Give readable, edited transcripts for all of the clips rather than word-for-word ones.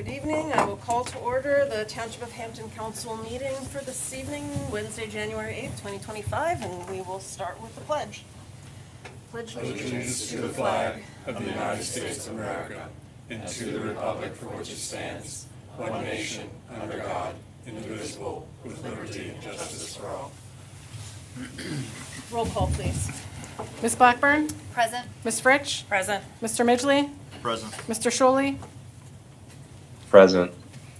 Good evening. I will call to order the Township of Hampton Council meeting for this evening, Wednesday, January 8th, 2025, and we will start with the pledge. Pledge Allegiance to the flag of the United States of America and to the republic for which it stands, one nation, under God, indivisible, with liberty and justice for all. Roll call, please. Ms. Blackburn? Present. Ms. Fritsch? Present. Mr. Midgley? Present. Mr. Scholley? Present.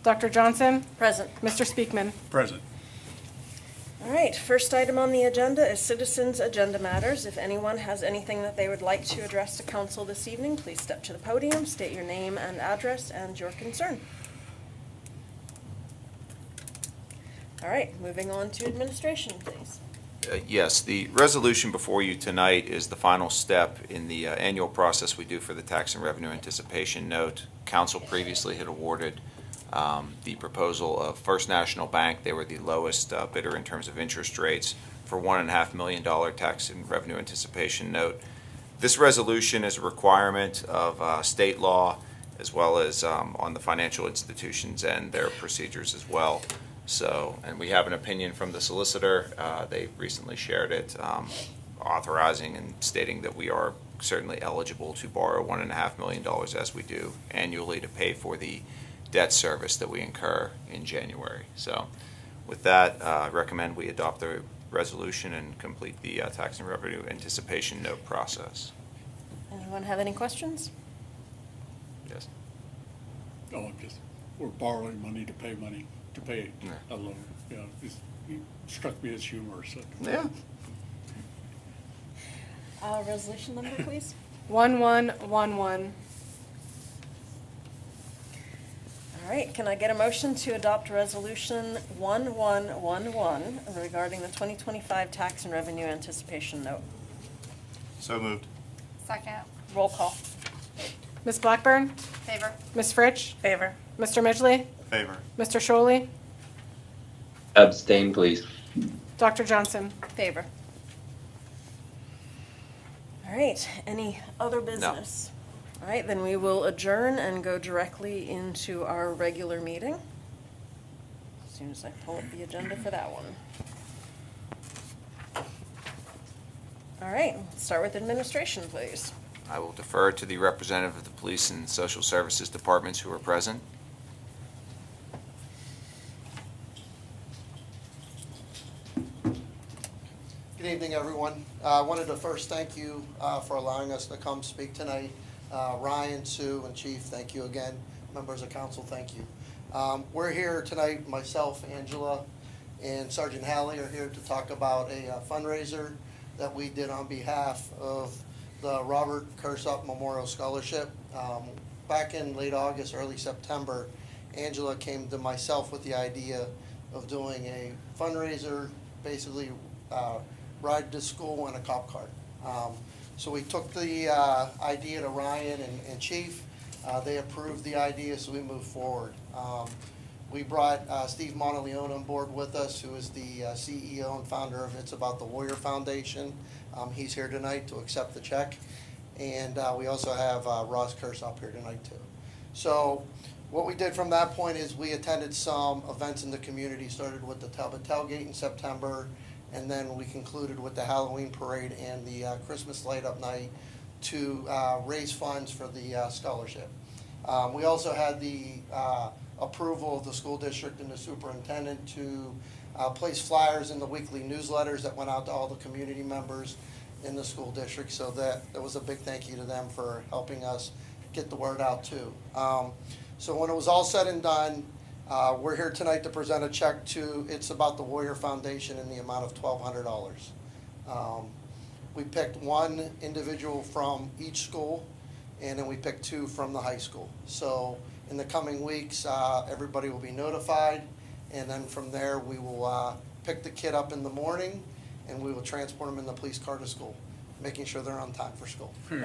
Dr. Johnson? Present. Mr. Speakman? Present. All right, first item on the agenda is citizens' agenda matters. If anyone has anything that they would like to address to council this evening, please step to the podium, state your name and address and your concern. All right, moving on to administration, please. Yes, the resolution before you tonight is the final step in the annual process we do for the tax and revenue anticipation note. Council previously had awarded the proposal of First National Bank. They were the lowest bidder in terms of interest rates for $1.5 million tax and revenue anticipation note. This resolution is a requirement of state law as well as on the financial institutions and their procedures as well. So, and we have an opinion from the solicitor. They recently shared it, authorizing and stating that we are certainly eligible to borrow $1.5 million as we do annually to pay for the debt service that we incur in January. So with that, I recommend we adopt the resolution and complete the tax and revenue anticipation note process. Anyone have any questions? Yes. Oh, we're borrowing money to pay Yeah. a loan. Yeah, it struck me as humorous. Yeah. Resolution number, please. 1111. All right, can I get a motion to adopt resolution 1111 regarding the 2025 tax and revenue anticipation note? So moved. Second. Roll call. Ms. Blackburn? Favor. Ms. Fritsch? Favor. Mr. Midgley? Favor. Mr. Scholley? Abstain, please. Dr. Johnson? Favor. All right, any other business? All right, then we will adjourn and go directly into our regular meeting. As soon as I pull up the agenda for that one. All right, let's start with administration, please. I will defer to the representative of the Police and Social Services Departments who are present. Good evening, everyone. I wanted to first thank you for allowing us to come speak tonight. Ryan, Sue, and Chief, thank you again. Members of council, thank you. We're here tonight, myself, Angela, and Sergeant Halley are here to talk about a fundraiser that we did on behalf of the Robert Kersop Memorial Scholarship. Back in late August, early September, Angela came to myself with the idea of doing a fundraiser, basically ride to school in a cop car. So we took the idea to Ryan and Chief. They approved the idea, so we moved forward. We brought Steve Monteleone on board with us, who is the CEO and founder of It's About the Warrior Foundation. He's here tonight to accept the check. And we also have Ross Kersop here tonight too. So what we did from that point is we attended some events in the community, started with the Talbot Tailgate in September, and then we concluded with the Halloween parade and the Christmas light up night to raise funds for the scholarship. We also had the approval of the school district and the superintendent to place flyers in the weekly newsletters that went out to all the community members in the school district, so that was a big thank you to them for helping us get the word out too. So when it was all said and done, we're here tonight to present a check to It's About the Warrior Foundation in the amount of $1,200. We picked one individual from each school, and then we picked two from the high school. So in the coming weeks, everybody will be notified, and then from there we will pick the kid up in the morning, and we will transport them in the police car to school, making sure they're on time for school. Do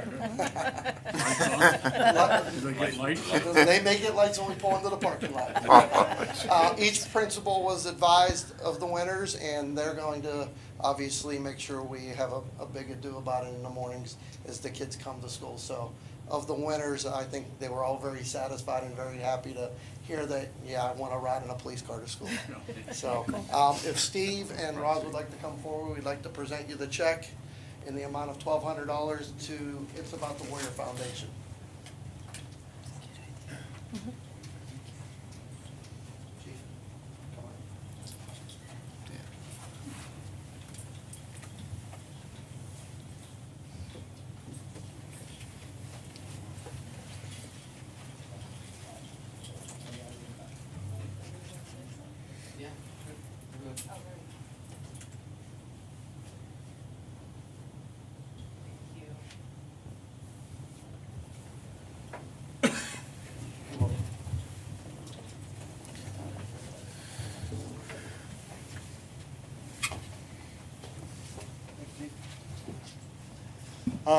they get lights? They may get lights when we pull into the parking lot. Each principal was advised of the winners, and they're going to obviously make sure we have a big ado about it in the mornings as the kids come to school. So of the winners, I think they were all very satisfied and very happy to hear that, yeah, I want to ride in a police car to school. So if Steve and Roz would like to come forward, we'd like to present you the check in the amount of $1,200 to It's About the Warrior Foundation. Chief, come on.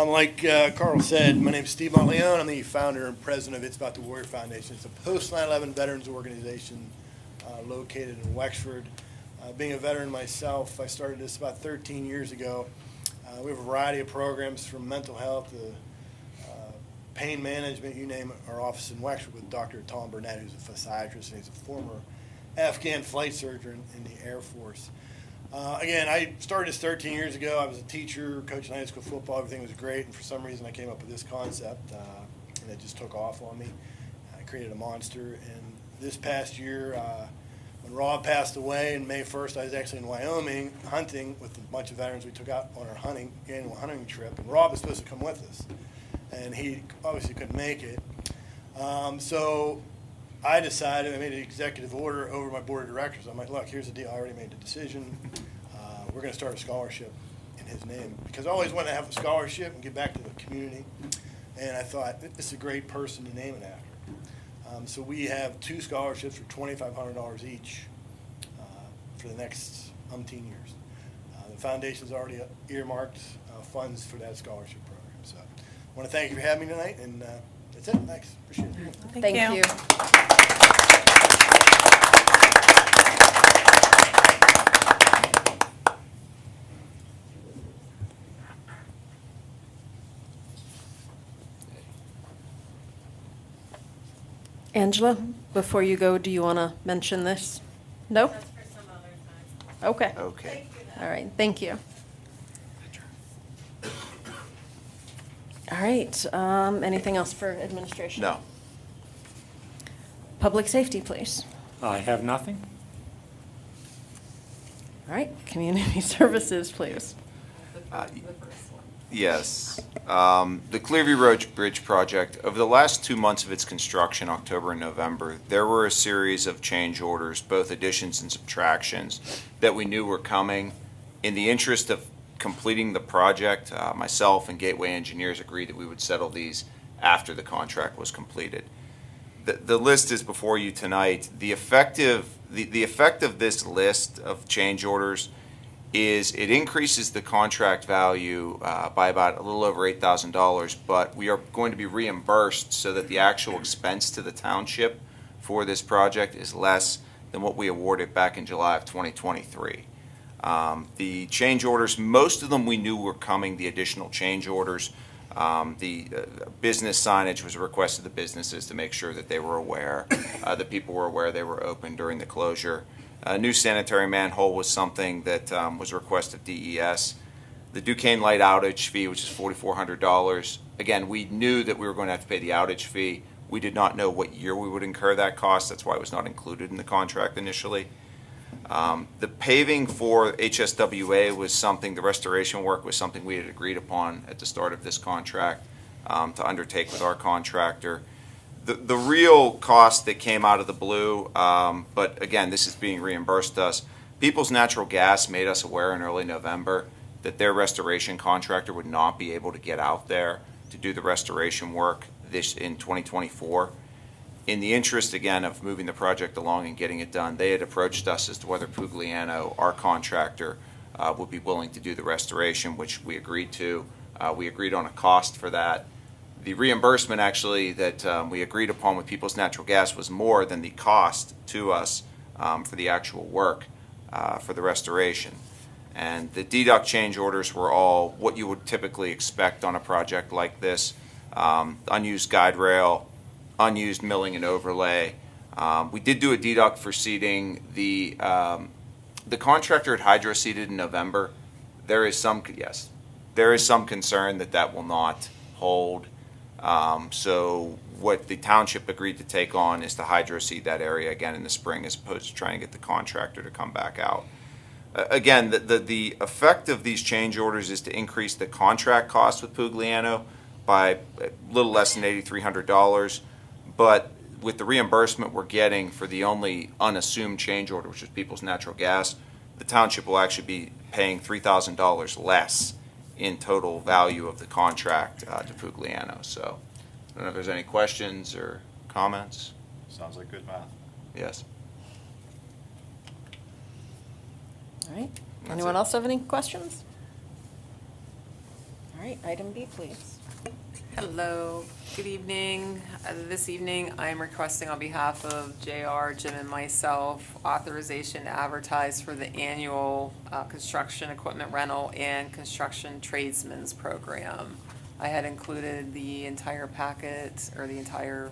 Like Carl said, my name is Steve Montleone. I'm the founder and president of It's About the Warrior Foundation. It's a post-9/11 veterans organization located in Wexford. Being a veteran myself, I started this about 13 years ago. We have a variety of programs from mental health to pain management, you name it. Our office in Wexford with Dr. Tom Burnett, who's a physiatrist, and he's a former Afghan flight surgeon in the Air Force. Again, I started this 13 years ago. I was a teacher, coaching high school football. Everything was great, and for some reason I came up with this concept, and it just took off on me. I created a monster, and this past year, when Rob passed away on May 1st, I was actually in Wyoming hunting with a bunch of veterans. We took out on our annual hunting trip, and Rob was supposed to come with us, and he obviously couldn't make it. So I decided, I made an executive order over my board of directors. I'm like, look, here's the deal. I already made the decision. We're going to start a scholarship in his name because I always wanted to have a scholarship and give back to the community. And I thought, this is a great person to name it after. So we have 2 scholarships for $2,500 each for the next umpteen years. The foundation's already earmarked funds for that scholarship program. So I want to thank you for having me tonight, and that's it. Thanks. Appreciate it. Thank you. Angela, before you go, do you want to mention this? No? That's for some other time. Okay. Okay. All right, thank you. All right, anything else for administration? No. Public safety, please. I have nothing. All right, community services, please. Yes. The Clearview Road Bridge project, over the last 2 months of its construction, October and November, there were a series of change orders, both additions and subtractions, that we knew were coming. In the interest of completing the project, myself and Gateway Engineers agreed that we would settle these after the contract was completed. The list is before you tonight. The effect of this list of change orders is it increases the contract value by about a little over $8,000, but we are going to be reimbursed so that the actual expense to the township for this project is less than what we awarded back in July of 2023. The change orders, most of them we knew were coming, the additional change orders. The business signage was a request of the businesses to make sure that they were aware, that people were aware they were open during the closure. A new sanitary manhole was something that was a request of DES. The Duquesne light outage fee, which is $4,400. Again, we knew that we were going to have to pay the outage fee. We did not know what year we would incur that cost. That's why it was not included in the contract initially. The paving for HSWA was something, the restoration work was something we had agreed upon at the start of this contract to undertake with our contractor. The real cost that came out of the blue, but again, this is being reimbursed to us. People's Natural Gas made us aware in early November that their restoration contractor would not be able to get out there to do the restoration work in 2024. In the interest, again, of moving the project along and getting it done, they had approached us as to whether Pugliano, our contractor, would be willing to do the restoration, which we agreed to. We agreed on a cost for that. The reimbursement, actually, that we agreed upon with People's Natural Gas was more than the cost to us for the actual work for the restoration. And the deduct change orders were all what you would typically expect on a project like this. unused guide rail, unused milling and overlay. We did do a deduct for seeding. The contractor had hydro seeded in November. There is some concern that that will not hold. So what the township agreed to take on is to hydro seed that area again in the spring, as opposed to trying to get the contractor to come back out. Again, the effect of these change orders is to increase the contract cost with Pugliano by a little less than $8,300, but with the reimbursement we're getting for the only unassumed change order, which is People's Natural Gas, the township will actually be paying $3,000 less in total value of the contract to Pugliano. So I don't know if there's any questions or comments. Sounds like good math. Yes. All right. That's Anyone it. else have any questions? All right, item B, please. Hello, good evening. This evening, I am requesting on behalf of JR, Jim, and myself, authorization to advertise for the annual construction equipment rental and construction tradesmen's program. I had included the entire packet, or the entire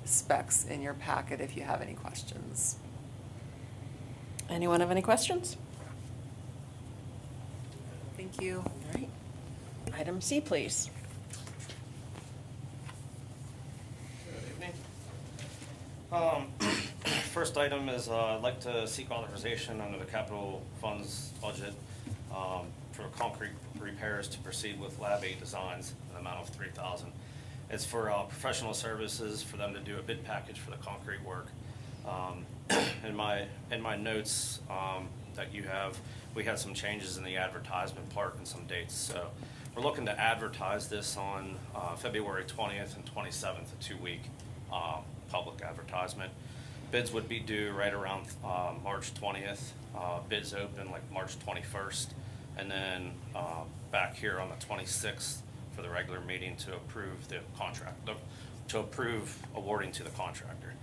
specs in your packet if you have any questions. Anyone have any questions? Thank you. All right. Item C, please. Good evening. First item is I'd like to seek authorization under the capital funds budget for concrete repairs to proceed with Lab 8 designs in the amount of $3,000. It's for professional services for them to do a bid package for the concrete work. In my notes that you have, we had some changes in the advertisement part and some dates. So we're looking to advertise this on February 20th and 27th, a 2-week public advertisement. Bids would be due right around March 20th. Bids open like March 21st, and then back here on the 26th for the regular meeting to approve the contract, to approve awarding to the contractor.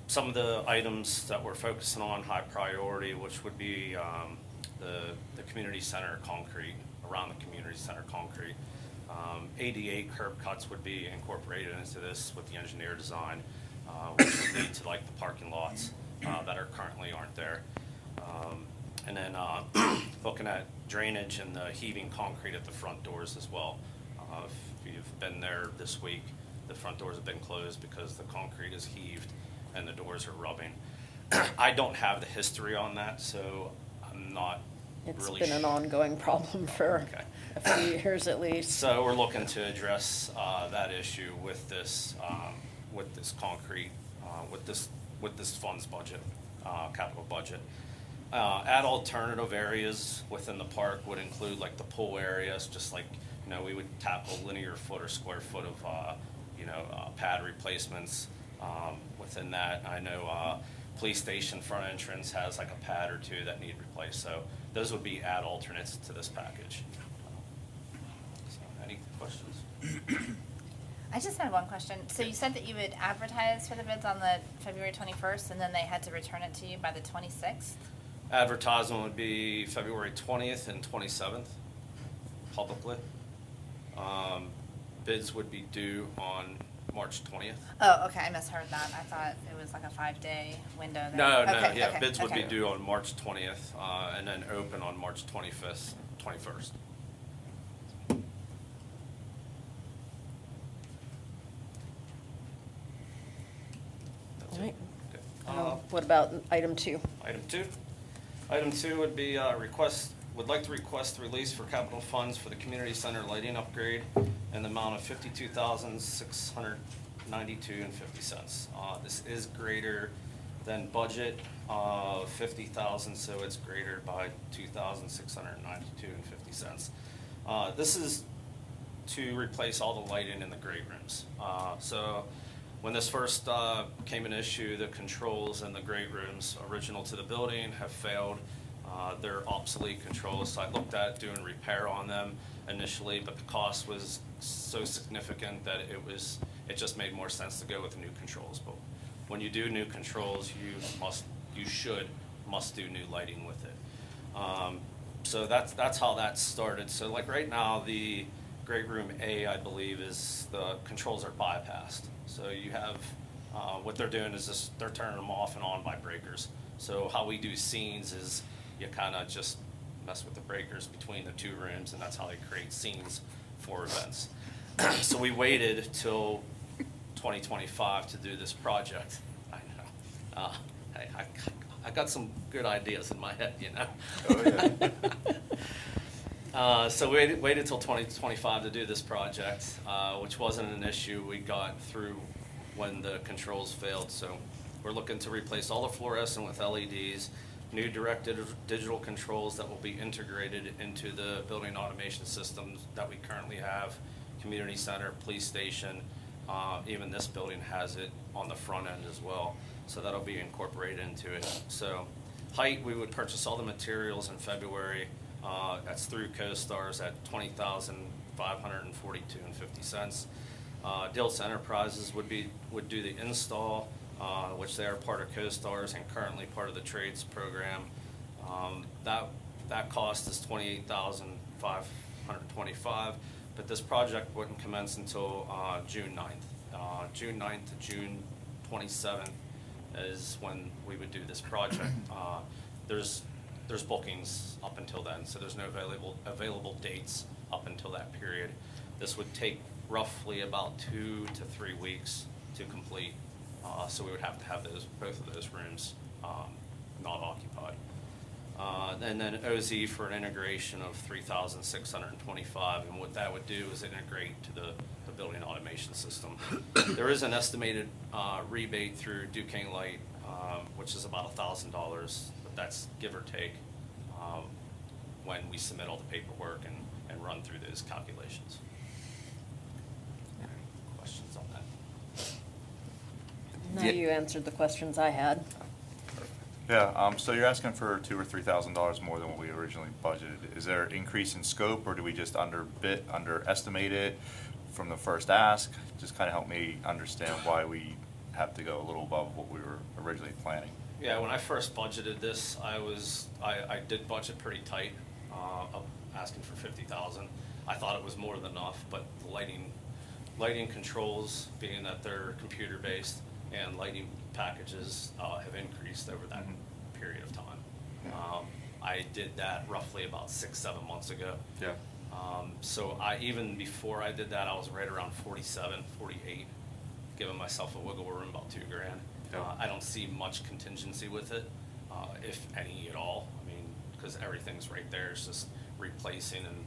Some of the items that we're focusing on, high priority, which would be the community center concrete, around the community center concrete. ADA curb cuts would be incorporated into this with the engineer design, which would lead to like the parking lots that are currently aren't there. And then looking at drainage and the heaving concrete at the front doors as well. If you've been there this week, the front doors have been closed because the concrete is heaved and the doors are rubbing. I don't have the history on that, so I'm not It's really been an ongoing problem for Okay. a few years at least. So we're looking to address that issue with this concrete, with this funds budget, capital budget. Add alternative areas within the park would include like the pool areas, just like, we would tap a linear foot or square foot of, pad replacements. Within that, I know police station front entrance has like a pad or two that need replaced. So those would be add alternates to this package. So any questions? I just had one question. So you said that you would advertise for the bids on the February 21st, and then they had to return it to you by the 26th? Advertisement would be February 20th and 27th, publicly. Bids would be due on March 20th. Oh, okay, I misheard that. I thought it was like a 5-day window there. No, Okay, okay, bids would be okay. due on March 20th, and then open on March 21st. That's All right. it. Okay. What about item 2? Item 2. Item 2 would be would like to request the release for capital funds for the community center lighting upgrade in the amount of $52,692.50. This is greater than budget of $50,000, so it's greater by $2,692.50. This is to replace all the lighting in the great rooms. So when this first came an issue, the controls in the great rooms original to the building have failed. They're obsolete controls, so I looked at doing repair on them initially, but the cost was so significant that it just made more sense to go with new controls. But when you do new controls, you must do new lighting with it. So that's how that started. So like right now, the Great Room A, I believe, is the controls are bypassed. So you have, what they're doing is just, they're turning them off and on by breakers. So how we do scenes is you kind of just mess with the breakers between the two rooms, and that's how they create scenes for events. So we waited till 2025 to do this project. I know. I got some good ideas in my head, you know? Oh, yeah. So we waited till 2025 to do this project, which wasn't an issue. We got through when the controls failed. So we're looking to replace all the fluorescent with LEDs, new directed digital controls that will be integrated into the building automation systems that we currently have, community center, police station, even this building has it on the front end as well. So that'll be incorporated into it. So height, we would purchase all the materials in February. That's through CoStars at $20,542.50. Dilts Enterprises would do the install, which they are part of CoStars and currently part of the trades program. That cost is $28,525, but this project wouldn't commence until June 9th. June 9th to June 27th is when we would do this project. There's bookings up until then, so there's no available dates up until that period. This would take roughly about 2 to 3 weeks to complete, so we would have to have both of those rooms not occupied. And then OZ for an integration of $3,625, and what that would do is integrate to the building automation system. There is an estimated rebate through Duquesne Light, which is about $1,000, but that's give or take when we submit all the paperwork and run through those calculations. Questions on that? Now Yeah. you answered the questions I had. Yeah, so you're asking for $2,000 or $3,000 more than what we originally budgeted. Is there an increase in scope, or do we just underestimate it from the first ask? Just kind of help me understand why we have to go a little above what we were originally planning. Yeah, when I first budgeted this, I did budget pretty tight, asking for $50,000. I thought it was more than enough, but the lighting controls, being that they're computer based, and lighting packages have increased over that period of time. I did that roughly about 6-7 months ago. Yeah. So even before I did that, I was right around 47, 48, giving myself a wiggle room about $2,000. Yeah. I don't see much contingency with it, if any at all. I mean, because everything's right there. It's just replacing, and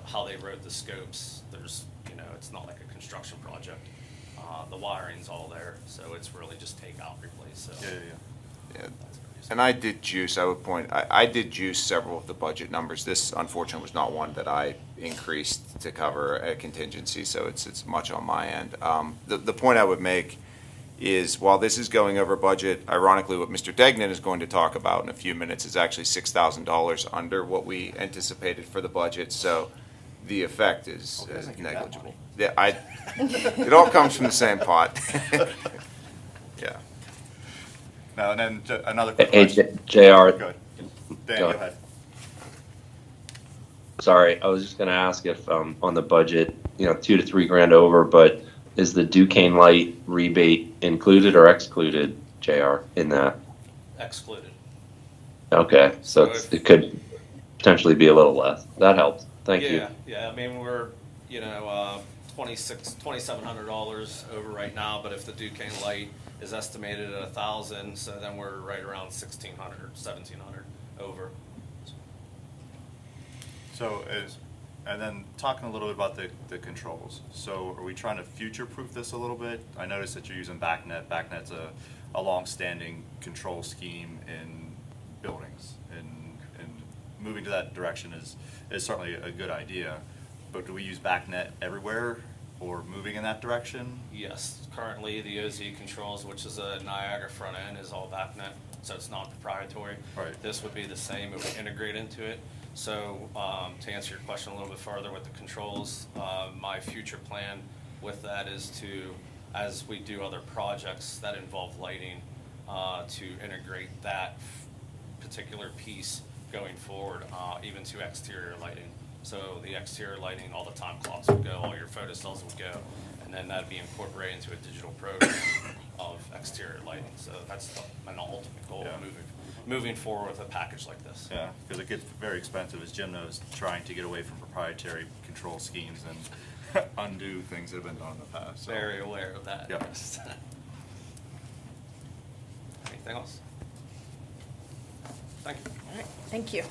how they wrote the scopes. There's, it's not like a construction project. The wiring's all there, so it's really just take out, replace. So Yeah. Yeah. And I did juice several of the budget numbers. This unfortunately was not one that I increased to cover a contingency, so it's much on my end. The point I would make is, while this is going over budget, ironically what Mr. Degnan is going to talk about in a few minutes is actually $6,000 under what we anticipated for the budget, so the effect is negligible. Yeah, it all comes from the same pot. Yeah. Now, and then another quick Hey, question. JR. Go ahead. Dan, Go go ahead. Sorry, I was just going to ask if on the budget, $2 to $3,000 over, but is the Duquesne Light rebate included or excluded, JR, in that? excluded. Okay, so it could potentially be a little less. That helps. Thank you. Yeah. I mean, we're $2,700 over right now, but if the Duquesne Light is estimated at $1,000, so then we're right around $1,600, $1,700 over. So, and then talking a little bit about the controls. So are we trying to future-proof this a little bit? I noticed that you're using BACnet. BACnet's a long-standing control scheme in buildings, and moving to that direction is certainly a good idea. But do we use BACnet everywhere, or moving in that direction? Yes, currently the OZ controls, which is a Niagara front end, is all BACnet, so it's not proprietary. Right. This would be the same, it would integrate into it. So to answer your question a little bit further with the controls, my future plan with that is to, as we do other projects that involve lighting, to integrate that particular piece going forward, even to exterior lighting So the exterior lighting, all the time clocks would go, all your photo cells would go, and then that'd be incorporated into a digital program of exterior lighting. So that's an ultimate goal Yeah. moving forward with a package like this. Yeah, because it gets very expensive, as Jim knows, trying to get away from proprietary control schemes and undo things that have been done in the past. So. Very aware of that. Yep. Yes. Anything else? Thank you. All right, thank you.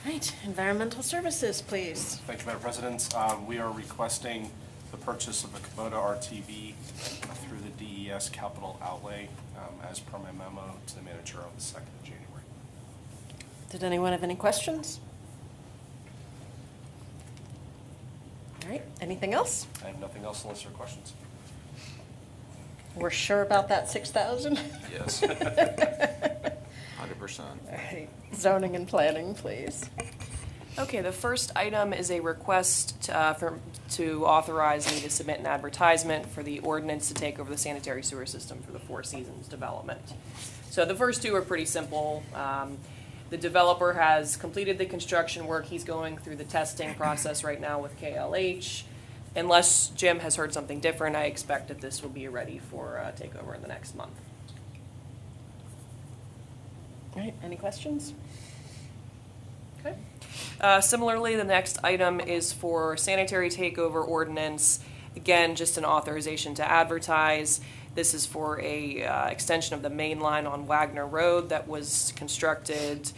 All right, environmental services, please. Thank you, Madam President. We are requesting the purchase of a Kubota RTV through the DES capital outlay as per my memo to the manager on the 2nd of January. Did anyone have any questions? All right, anything else? I have nothing else unless there are questions. We're sure about that 6,000? Yes. 100%. All right, zoning and planning, please. Okay, the first item is a request to authorize me to submit an advertisement for the ordinance to take over the sanitary sewer system for the Four Seasons development. So the first two are pretty simple. The developer has completed the construction work. He's going through the testing process right now with KLH. Unless Jim has heard something different, I expect that this will be ready for takeover in the next month. All right, any questions? Okay. Similarly, the next item is for sanitary takeover ordinance. Again, just an authorization to advertise. This is for a extension of the main line on Wagner Road that was constructed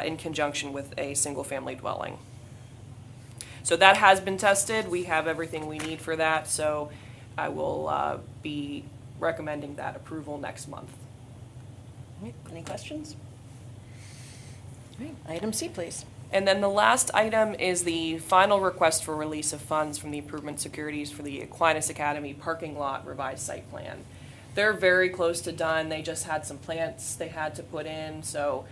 in conjunction with a single-family dwelling. So that has been tested. We have everything we need for that, so I will be recommending that approval next month. All right, any questions? All right, item C, please. And then the last item is the final request for release of funds from the improvement securities for the Aquinas Academy parking lot revised site plan. They're very close to done. They just had some plants they had to put in, so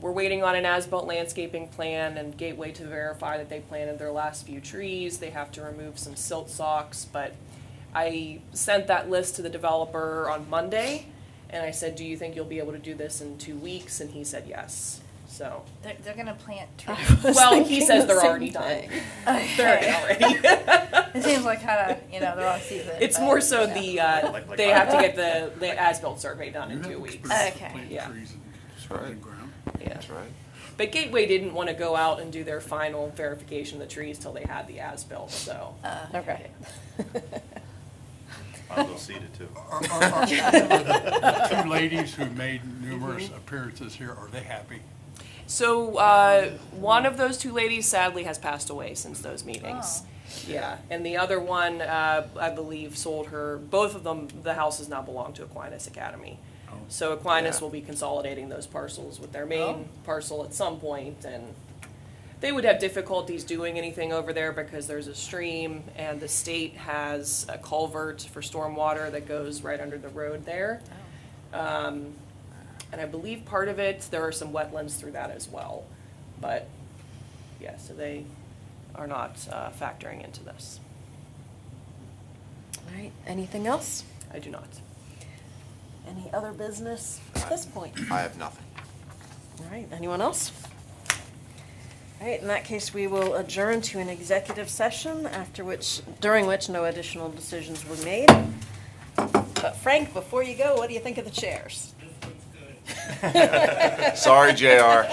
we're waiting on an as-built landscaping plan and Gateway to verify that they planted their last few trees. They have to remove some silt socks, but I sent that list to the developer on Monday, and I said, do you think you'll be able to do this in 2 weeks? And he said yes. So, They're gonna plant trees. well, he says they're already done. They're Okay. already. It seems like kinda, the wrong season. It's but, more so yeah. the they have to get the as-built survey done in 2 weeks. Okay. Yeah. That's right. Yeah. That's right. But Gateway didn't want to go out and do their final verification of the trees till they had the as-built, so. Okay. I'll go see it too. Two ladies who made numerous appearances here, are they happy? So, one of those two ladies sadly has passed away since those meetings. Yeah, and the other one, I believe, sold her, both of them, the houses now belong to Aquinas Academy. So Aquinas will be consolidating those parcels with their main parcel at some point, and they would have difficulties doing anything over there because there's a stream, and the state has a culvert for stormwater that goes right under the road there. And I believe part of it, there are some wetlands through that as well. But, yeah, so they are not factoring into this. All right, anything else? I do not. Any other business at this point? I have nothing. All right, anyone else? All right, in that case, we will adjourn to an executive session during which no additional decisions were made. But Frank, before you go, what do you think of the chairs? Sorry, JR.